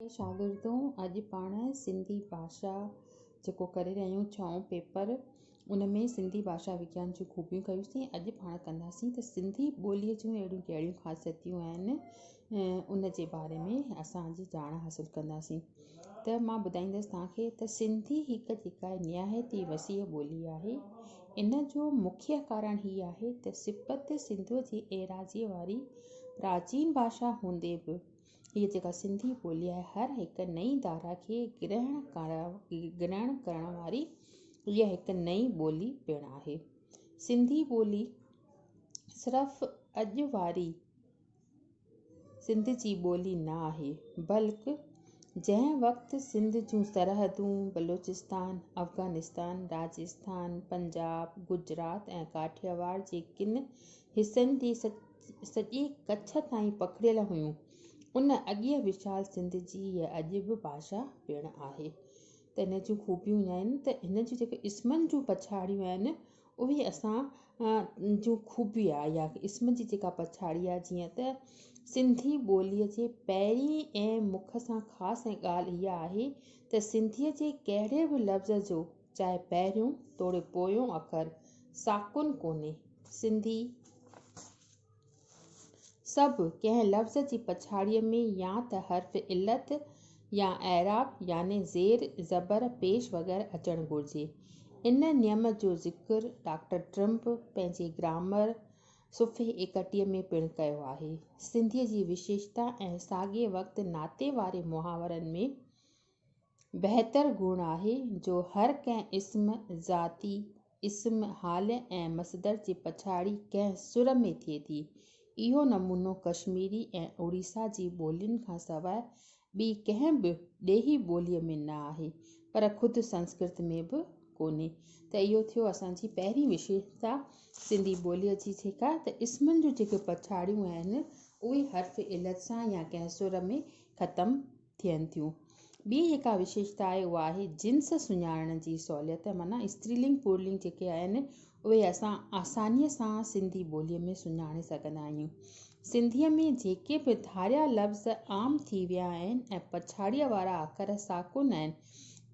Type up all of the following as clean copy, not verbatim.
शागिर्दों, अॼु पाण सिंधी भाषा जेको करे रहिया आहियूं 6 पेपर, उन में सिंधी भाषा विज्ञान जूं खूबियूं कयूंसीं। अॼु पाण कंदासीं त सिंधी ॿोलीअ जूं अहिड़ियूं कहिड़ियूं ख़ासियतूं आहिनि, उन जे बारे में असां अॼु ॼाण हासिलु कंदासीं। त मां ॿुधाईंदसि तव्हांखे त सिंधी हिकु जेका निहायत ई वसीअ ॿोली आहे। इन जो मुख्य कारण हीअ आहे त सिपत सिंधु जी एराज़ीअ वारी प्राचीन भाषा हूंदे बि हीअ जेका सिंधी ॿोली आहे, हर हिकु नई धारा खे ग्रहण करण वारी हीअ हिकु नई ॿोली पिण आहे। सिंधी ॿोली सिर्फ़ु अॼु वारी सिंध जी ॿोली न आहे, बल्कि जंहिं वक़्तु सिंध जूं सरहदूं बलूचिस्तान, अफ़गानिस्तान, राजस्थान, पंजाब, गुजरात ऐं काठियावाड़ जे किन हिसनि जी सॼी कच्छ ताईं पखिड़ियल हुयूं, उन अॻिए विशाल सिंध जी हीअ अॼु बि भाषा पिण आहे। त इन जूं खूबियूं आहिनि त हिन जूं जेके इस्मनि जूं पछाड़ियूं आहिनि, उहे असां जूं खूबी आहे या इस्म जी जेका पछाड़ी आहे। जीअं त सिंधी ॿोलीअ जे पहिरीं ऐं मुख सां ख़ासि ऐं ॻाल्हि इहा आहे त सिंधीअ जे कहिड़े बि लफ़्ज़ जो चाहे पहिरियों तोड़े पोयों अख़र साकुन कोन्हे। सिंधी सभु कंहिं लफ़्ज़ जी पछाड़ीअ में या त हर्फ़ इल्लत या एराब याने ज़ेर ज़बर पेश वग़ैरह अचणु घुरिजे। इन नियम जो ज़िक्र डॉक्टर ट्रम्प पंहिंजे ग्रामर सुफ़े 31 में पिण कयो आहे। सिंधीअ जी विशेषता ऐं साॻिए वक़्तु नाते वारे मुहावरनि में बहितर गुण आहे जो हर कंहिं इस्म, ज़ाती, इस्म, हाल ऐं मसदर जी पछाड़ी कंहिं सुर में थिए थी। इहो नमूनो कश्मीरी ऐं उड़ीसा जी ॿोलियुनि खां सवाइ ॿी कंहिं बि ॾेही ॿोलीअ में न आहे, पर ख़ुदि संस्कृत में बि कोन्हे। त इहो थियो असांजी पहिरीं विशेषता सिंधी ॿोलीअ जी, जेका त इस्मनि जूं जेके पछाड़ियूं आहिनि उहे हर्फ़ इल्लत सां या कंहिं सुर में ख़तमु थियनि थियूं। ॿी जेका विशेषता आहे उहा आहे जिन्स सुञाणण जी सहूलियत, माना स्त्रीलिंग पुल्लिंग जेके आहिनि उहे असां आसानीअ सां सिंधी ॿोलीअ में सुञाणे सघंदा आहियूं। सिंधीअ में जेके बि धारिया लफ़्ज़ आम थी विया आहिनि ऐं पछाड़ीअ वारा अख़र साकुन आहिनि,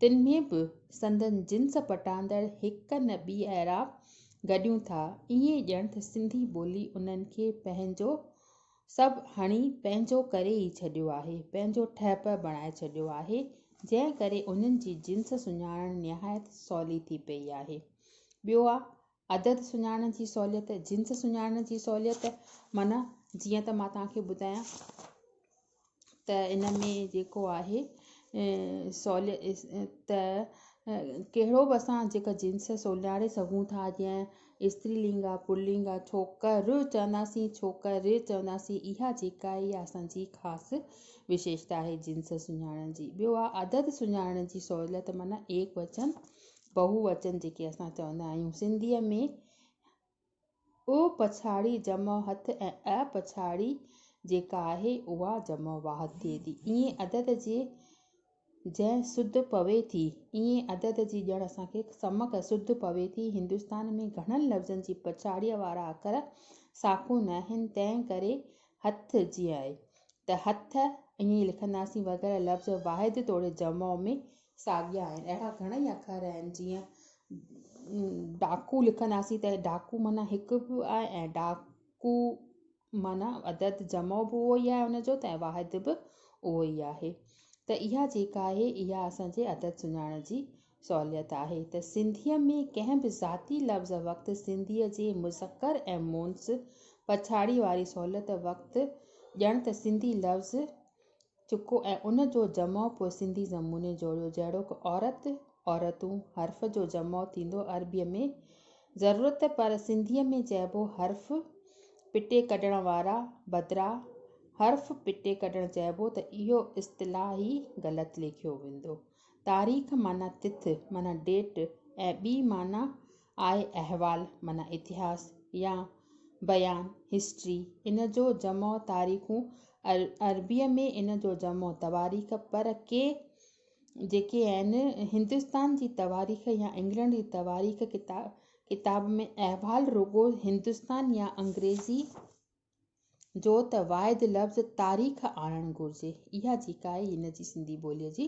तिन में बि संदन जिन्स पटाईंदड़ हिकु न ॿी एराब गॾियूं था। ईअं ॼण त सिंधी ॿोली उन्हनि खे पंहिंजो सभु हणी पंहिंजो करे ई छॾियो आहे, पंहिंजो ठहिप बणाए छॾियो आहे, जंहिं करे उन्हनि जी जिन्स सुञाणण निहायत सवली थी पई आहे। ॿियो आहे अदद सुञाणण जी सहूलियत। जिन्स सुञाणण जी सहूलियत माना जीअं त मां तव्हांखे ॿुधायां त इन में जेको आहे सहूलियत त कहिड़ो बि असां जेका जिन्स सुञाणे सघूं था, जीअं स्त्रीलिंग आहे, पुल्लिंग आहे, छोकर चवंदासीं, छोकर चवंदासीं, इहा जेका आहे इहा असांजी ख़ासि विशेषता आहे जिन्स सुञाणण जी। ॿियो आहे अदद सुञाणण जी सहूलियत, माना एक वचन बहुवचन जेके असां चवंदा आहियूं। सिंधीअ में ओ पछाड़ी जमो हथ ऐं अ पछाड़ी जेका आहे उहा जमो वाहद थिए थी। ईअं अदद जे जंहिं सुध पवे थी, ईअं अदद जी ॼण असांखे समक सुध पवे थी। हिंदुस्तान में घणनि लफ़्ज़नि जी पछाड़ीअ वारा अख़र साकुन आहिनि, तंहिं करे हथ जीअं आहे त हथ ईअं लिखंदासीं वग़ैरह लफ़्ज़ वाहिद तोड़े जमो में साॻिया आहिनि। अहिड़ा घणेई अख़र आहिनि, जीअं डाकू लिखंदासीं त डाकू माना हिकु बि आहे ऐं डाकू माना अदद जमो बि उहो ई आहे उनजो, त वाहिद बि उहो ई आहे। त इहा जेका आहे इहा असांजे अदद सुञाणण जी सहूलियत आहे। त सिंधीअ में कंहिं बि ज़ाती लफ़्ज़ वक़्तु सिंधीअ जे मुज़क्कर ऐं मुअन्नस पछाड़ी वारी सहूलियत वक़्तु ॼण त सिंधी लफ़्ज़ चुको ऐं उन जो जमो पोइ सिंधी नमूने जोड़ियो, जहिड़ो की औरत, औरतूं। हर्फ़ जो जमो थींदो अरबीअ में ज़रूरत, पर सिंधीअ में चइबो हर्फ़ पिटे कढण वारा बदिरां हर्फ़ पिटे कढण चइबो, त इहो इस्तिलाही ग़लति लिखियो वेंदो। तारीख़ माना तिथ माना डेट ऐं ॿी माना आहे अहवाल माना इतिहास या बयान हिस्ट्री। इन जो जमो तारीख़ूं। अरबीअ में इन जो जमो तवारीख़, पर के जेके आहिनि हिंदुस्तान जी तवारीख़ या इंग्लैंड जी तवारीख़ किताब में अहवाल रुगो हिंदुस्तान या अंग्रेज़ी जो त वाहिद लफ़्ज़ तारीख़ आणणु घुरिजे। इहा जेका आहे हिन जी सिंधी ॿोलीअ जी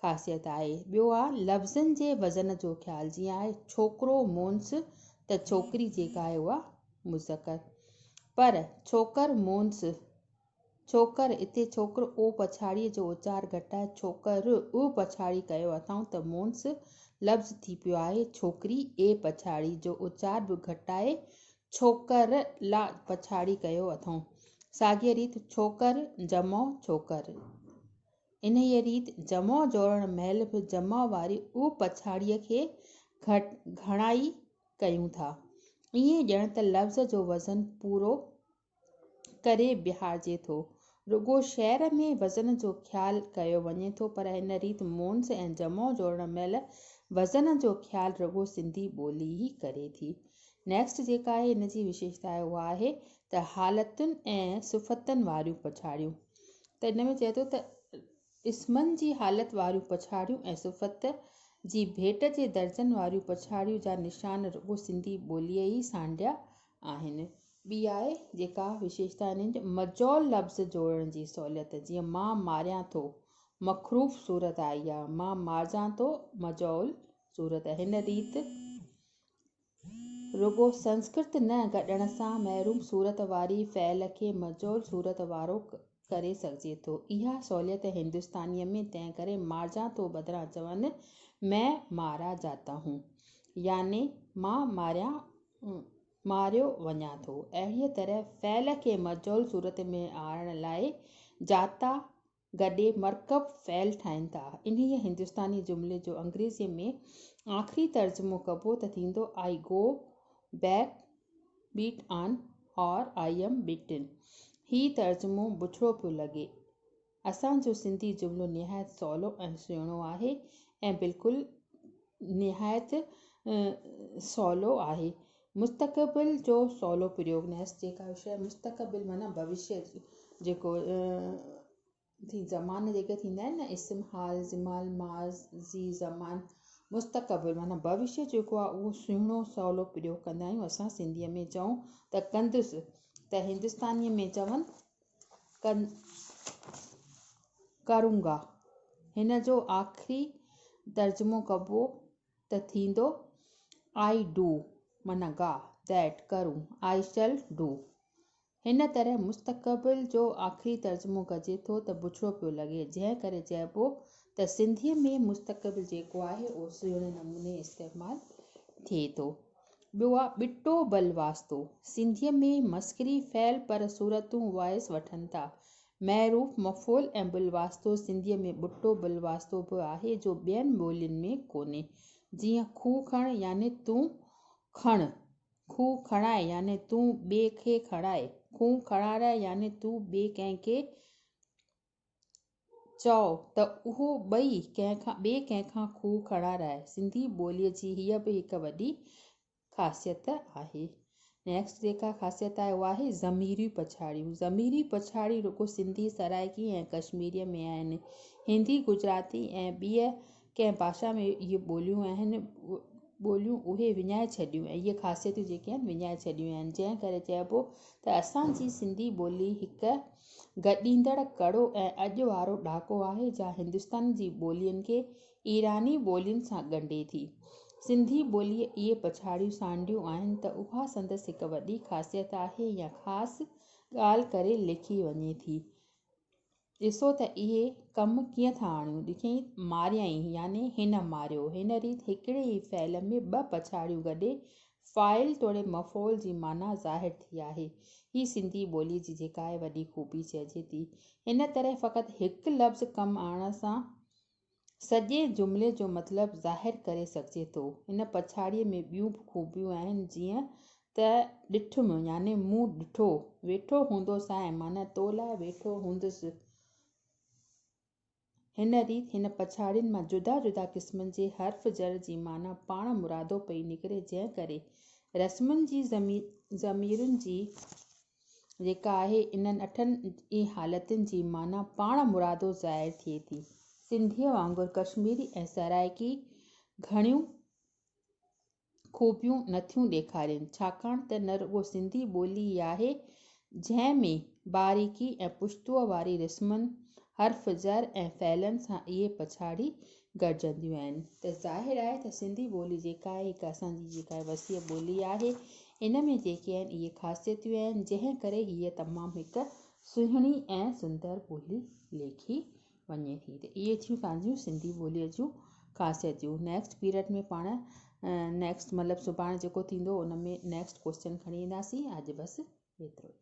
ख़ासियत आहे। ॿियो आहे लफ़्ज़नि जे वज़न जो ख़्यालु। जीअं आहे छोकिरो मोन्स त छोकिरी जेका आहे उहा मुज़कर। पर छोकर मोन्स छोकर इते छोकिरो ओ पछाड़ीअ जो उचार घटाए छोकर उ पछाड़ी कयो अथऊं त मोन्स लफ़्ज़ थी पियो आहे छोकिरी ए पछाड़ी जो उचार बि घटाए छोकर ला पछाड़ी कयो अथऊं। साॻिए रीति छोकर जमो छोकर। इन ई रीति जमो जोड़ण महिल बि जमा वारी उ पछाड़ीअ खे घणाई कयूं था। ईअं ॼण त लफ़्ज़ जो वज़न पूरो करे बिहारजे थो। रुगो शहर में वज़न जो ख़्यालु कयो वञे थो, पर हिन रीति मोन्स ऐं जमो जोड़ण महिल वज़न जो ख़्यालु रुगो सिंधी ॿोली ई करे थी। नेक्स्ट जेका आहे हिन जी विशेषता आहे उहा आहे त हालतुनि ऐं सिफ़तुनि वारियूं पछाड़ियूं। त हिन में चए थो त इस्मनि जी हालत वारियूं पछाड़ियूं ऐं सिफ़त जी भेट जे दर्जनि वारियूं पछाड़ियूं जा निशान रुगो सिंधी ॿोलीअ ई सांढिया आहिनि। ॿी आहे जेका विशेषता हिननि जो मजौल लफ़्ज़ जोड़ण जी सहूलियत। जीअं मां मारियां थो मखरूफ़ सूरत आई आहे, मां मारिजां थो मजौल सूरत। हिन रीति रुगो संस्कृत न गॾण सां महरूम सूरत वारी फ़इल खे मजौल सूरत वारो करे सघिजे थो। इहा सहूलियत हिंदुस्तानीअ में तंहिं करे मारिजां थो बदिरां चवनि मैं मारा जाता हूँ, याने मां मारियो वञां थो। अहिड़ीअ तरह फ़इल खे मजौल सूरत में आणण लाइ जाता गॾे मरकब फ़इल ठाहिनि था। इन्हीअ हिंदुस्तानी जुमिले जो अंग्रेज़ीअ में आख़िरी तर्जुमो कबो त थींदो आई गो बैक बीट ऑन और आई एम बीटन। ही तर्जुमो बुछड़ो पियो लॻे। असांजो सिंधी जुमिलो निहायत सवलो ऐं सुहिणो आहे ऐं बिल्कुलु निहायत सवलो आहे। मुस्तक़बिल जो सवलो प्रयोग। नेक्स्ट जेका विषय मुस्तक़बिल माना भविष्य जेको ज़मान जेके थींदा आहिनि न इस्म हाल ज़िमाल माज़ी ज़मान। मुस्तक़बिल माना भविष्य जेको आहे उहो सुहिणो सवलो प्रयोग कंदा आहियूं असां सिंधीअ में। चऊं त कंदुसि त हिंदुस्तानीअ में चवनि करूंगा। हिन जो आख़िरी तर्जुमो कबो त थींदो आई डू माना गा दैट करूं आई शैल डू। हिन तरह मुस्तक़बिल जो आख़िरी तर्जुमो कजे थो त बुछड़ो पियो लॻे, जंहिं करे चइबो त सिंधीअ में मुस्तक़बिल जेको आहे उहो सुहिणे नमूने इस्तेमालु थिए थो। ॿियो आहे बिटो बलवास्तो। सिंधीअ में मस्करी फ़इल पर सूरतूं वॉइस वठनि था। महरूफ़ मफ़ूल ऐं बिलवास्तो सिंधीअ में बुटो बिलवास्तो बि आहे जो ॿियनि ॿोलियुनि में कोन्हे। जीअं खूह खण याने तूं खण, खूह खणाए याने तूं ॿिए खे खणाए, खूह खणाराए याने तूं ॿिए कंहिंखे चओ त उहो ॿिए कंहिंखां खूह खणाराए। सिंधी ॿोलीअ जी हीअ बि हिकु वॾी ख़ासियत आहे। नेक्स्ट जेका ख़ासियत आहे उहा आहे ज़मीरी पछाड़ियूं। ज़मीरी पछाड़ी रुगो सिंधी सराइकी ऐं कश्मीरीअ में आहिनि। हिंदी गुजराती ऐं ॿिए कंहिं भाषा में इहे ॿोलियूं आहिनि ॿोलियूं उहे विञाए छॾियूं ऐं इहे ख़ासियतूं जेके आहिनि विञाए छॾियूं आहिनि। जंहिं करे चइबो त असांजी सिंधी ॿोली हिकु गॾींदड़ कड़ो ऐं अॼु वारो ॾाको आहे जा हिंदुस्तान जी ॿोलियुनि खे ईरानी ॿोलियुनि सां ॻंढे थी। सिंधी ॿोलीअ इहे पछाड़ियूं सांढियूं आहिनि त उहा संदसि हिकु वॾी ख़ासियत आहे या ख़ासि ॻाल्हि करे लिखी वञे थी। ॾिसो त इहे कमु कीअं था आणियूं। ॾिठईं मारियईं याने हिन मारियो। हिन रीति हिकिड़े ई फ़इल में ॿ पछाड़ियूं गॾे फ़ाइल तोड़े मफ़ूल जी माना ज़ाहिर थी आहे। ही सिंधी ॿोली जी जेका आहे वॾी ख़ूबी चइजे थी। हिन तरह फ़क़ति हिकु लफ़्ज़ कमु आणण सां सॼे जुमिले जो मतिलबु ज़ाहिर करे सघिजे थो। हिन पछाड़ीअ में ॿियूं बि ख़ूबियूं आहिनि जीअं त ॾिठुमि याने मूं ॾिठो, वेठो हूंदो साईं माना तो लाइ वेठो हूंदुसि। हिन रीति हिन पछाड़ियुनि मां जुदा जुदा क़िस्मनि जे हर्फ़ जर जी माना पाण मुरादो पई निकिरे, जंहिं करे रस्मुनि जी ज़मीरुनि जी जेका आहे इन्हनि अठनि ई हालतुनि जी माना पाण मुरादो ज़ाहिर थिए थी। सिंधीअ वांगुरु कश्मीरी ऐं सराइकी घणियूं ख़ूबियूं नथियूं ॾेखारनि, छाकाणि त न रुगो सिंधी ॿोली ई आहे जंहिं में बारीकी ऐं पुश्तूअ वारी रिस्मनि हर्फ़ ज़र ऐं फ़इलनि सां इहे पछाड़ी गॾिजंदियूं आहिनि। त ज़ाहिर आहे त सिंधी ॿोली जेका आहे हिकु असांजी जेका वसीअ ॿोली आहे। इन में जेके आहिनि इहे ख़ासियतूं आहिनि, जंहिं करे हीअ तमामु हिकु सुहिणी ऐं सुंदर ॿोली लेखी वञे थी। त इहे थियूं तव्हांजूं सिंधी ॿोलीअ जूं ख़ासियतूं। नेक्स्ट पीरियड में पाण नेक्स्ट मतिलबु सुभाणे जेको थींदो उन में नेक्स्ट क्वेश्चन खणी ईंदासीं। अॼु बसि एतिरो ई।